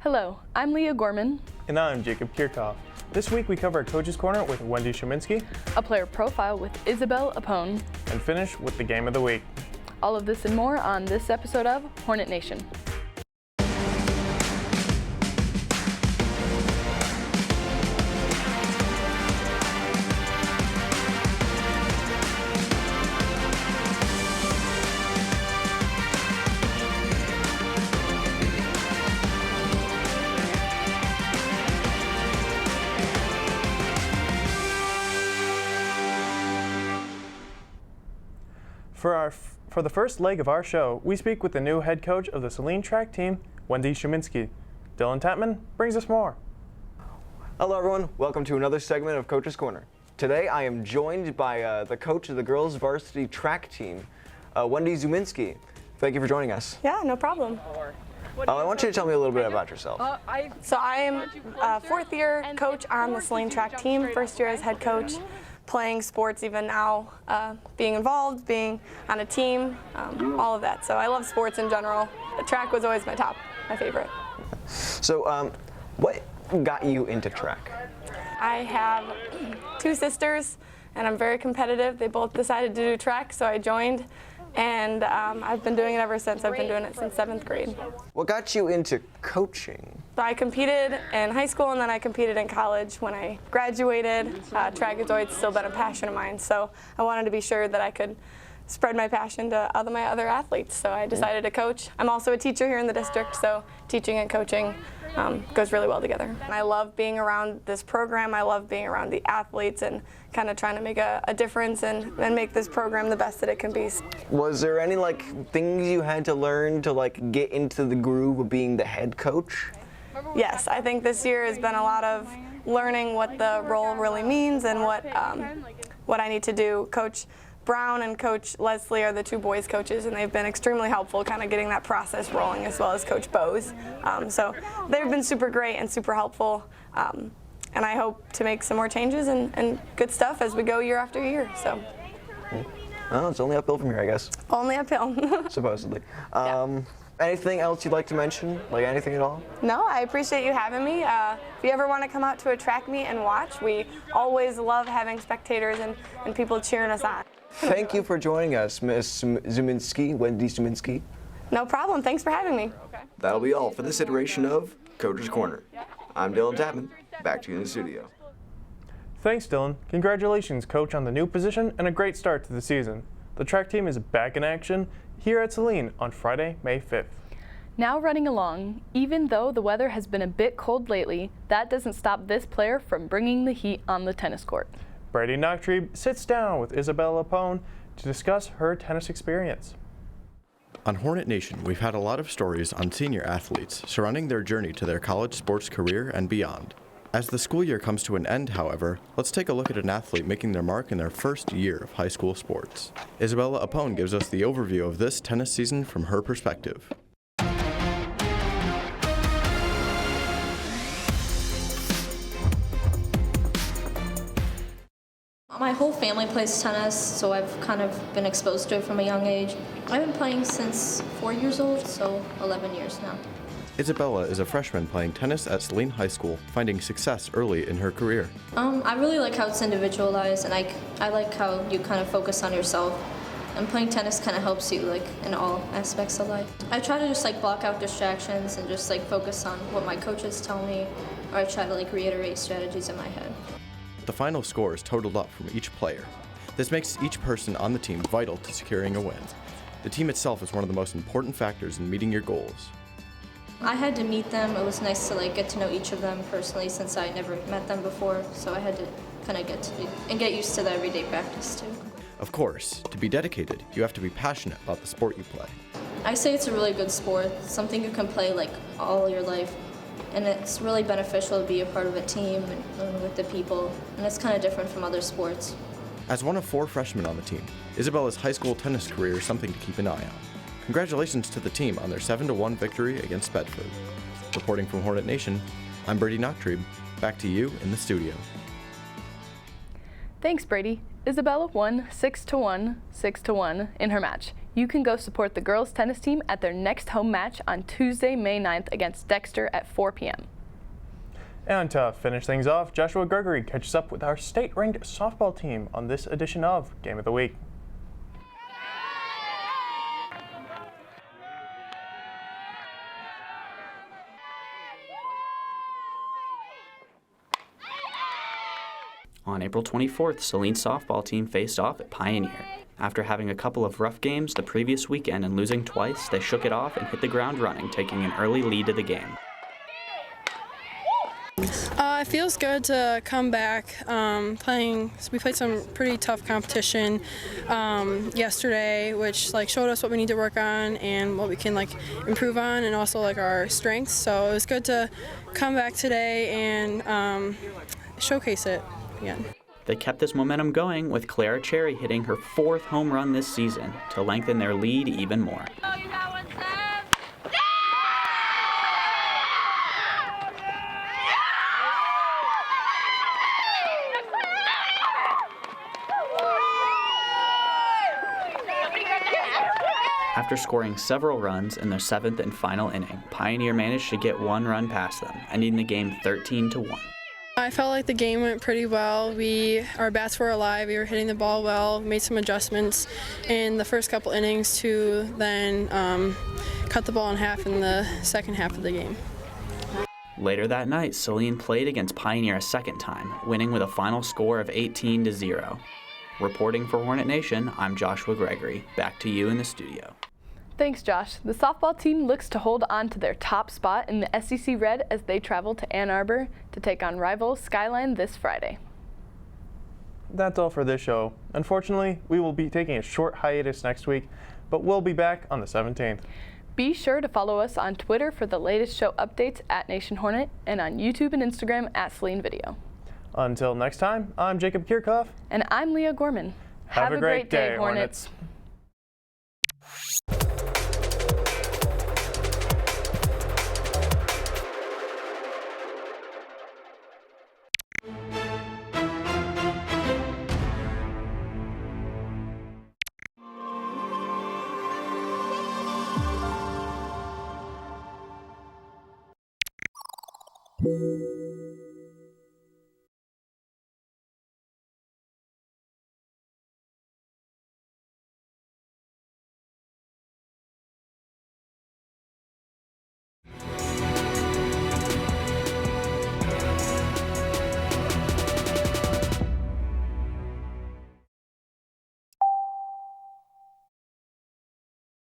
Hello, I'm Leah Gorman. And I'm Jacob Kirchoff. This week we cover Coach's Corner with Wendy Shuminsky, A player profile with Isabella Apone, and finish with the Game of the Week. All of this and more on this episode of Hornet Nation. For the first leg of our show, we speak with the new head coach of the Saline track team, Wendy Shuminsky. Dylan Tapman brings us more. Hello everyone, welcome to another segment of Coach's Corner. Today I am joined by the coach of the girls varsity track team, Wendy Shuminsky. Thank you for joining us. Yeah, no problem. I want you to tell me a little bit about yourself. So I am a fourth year coach on the Saline track team, first year as head coach. Playing sports even now, being involved, being on a team, all of that. So I love sports in general. The track was always my favorite. So what got you into track? I have two sisters and I'm very competitive. They both decided to do track, so I joined. And I've been doing it ever since. I've been doing it since 7th grade. What got you into coaching? So I competed in high school and then I competed in college. When I graduated, track has always still been a passion of mine. So I wanted to be sure that I could spread my passion to my other athletes. So I decided to coach. I'm also a teacher here in the district, so teaching and coaching goes really well together. And I love being around this program. I love being around the athletes and kind of trying to make a difference and make this program the best that it can be. Was there any things you had to learn to get into the groove of being the head coach? Yes, I think this year has been a lot of learning what the role really means and what I need to do. Coach Brown and Coach Leslie are the two boys coaches, and they've been extremely helpful kind of getting that process rolling, as well as Coach Bose. So they've been super great and super helpful, and I hope to make some more changes and good stuff as we go year after year. So. Well, it's only uphill from here, I guess. Only uphill. Supposedly. Yeah. Anything else you'd like to mention? Anything at all? No, I appreciate you having me. If you ever want to come out to a track meet and watch, we always love having spectators and people cheering us on. Thank you for joining us, Ms. Shuminsky, Wendy Shuminsky. No problem. Thanks for having me. That'll be all for this iteration of Coach's Corner. I'm Dylan Tapman. Back to you in the studio. Thanks, Dylan. Congratulations, Coach, on the new position and a great start to the season. The track team is back in action here at Saline on Friday, May 5th. Now running along, even though the weather has been a bit cold lately, that doesn't stop this player from bringing the heat on the tennis court. Brady Noctrebe sits down with Isabella Apone to discuss her tennis experience. On Hornet Nation, we've had a lot of stories on senior athletes surrounding their journey to their college sports career and beyond. As the school year comes to an end, however, let's take a look at an athlete making their mark in their first year of high school sports. Isabella Apone gives us the overview of this tennis season from her perspective. My whole family plays tennis, so I've kind of been exposed to it from a young age. I've been playing since 4 years old, so 11 years now. Isabella is a freshman playing tennis at Saline High School, finding success early in her career. I really like how it's individualized, and I like how you kind of focus on yourself. And playing tennis kind of helps you in all aspects of life. I try to just block out distractions and just focus on what my coaches tell me, or I try to reiterate strategies in my head. The final score is totaled up from each player. This makes each person on the team vital to securing a win. The team itself is one of the most important factors in meeting your goals. I had to meet them. It was nice to get to know each of them personally, since I never met them before, so I had to kind of get used to the everyday practice too. Of course, to be dedicated, you have to be passionate about the sport you play. I say it's a really good sport, something you can play all your life. And it's really beneficial to be a part of a team and with the people, and it's kind of different from other sports. As one of 4 freshmen on the team, Isabella's high school tennis career is something to keep an eye on. Congratulations to the team on their 7-1 victory against Bedford. Reporting from Hornet Nation, I'm Brady Noctrebe. Back to you in the studio. Thanks, Brady. Isabella won 6-1, 6-1 in her match. You can go support the girls tennis team at their next home match on Tuesday, May 9th against Dexter at 4 p.m. And to finish things off, Joshua Gregory catches up with our state-ranked softball team on this edition of Game of the Week. On April 24th, Salene's softball team faced off at Pioneer. After having a couple of rough games the previous weekend and losing twice, they shook it off and hit the ground running, taking an early lead to the game. It feels good to come back playing. We played some pretty tough competition yesterday, which showed us what we need to work on and what we can improve on, and also our strengths. So it was good to come back today and showcase it again. They kept this momentum going, with Clara Cherry hitting her 4th home run this season to lengthen their lead even more. After scoring several runs in their 7th and final inning, Pioneer managed to get 1 run past them, ending the game 13-1. I felt like the game went pretty well. Our bats were alive. We were hitting the ball well. Made some adjustments in the first couple innings to then cut the ball in half in the second half of the game. Later that night, Salene played against Pioneer a second time, winning with a final score of 18-0. Reporting for Hornet Nation, I'm Joshua Gregory. Back to you in the studio. Thanks, Josh. The softball team looks to hold on to their top spot in the SEC Red as they travel to Ann Arbor to take on rival Skyline this Friday. That's all for this show. Unfortunately, we will be taking a short hiatus next week, but we'll be back on the 17th. Be sure to follow us on Twitter for the latest show updates at Nation Hornet and on YouTube and Instagram at Salene Video. Until next time, I'm Jacob Kirchoff. And I'm Leah Gorman. Have a great day, Hornets. Thank you.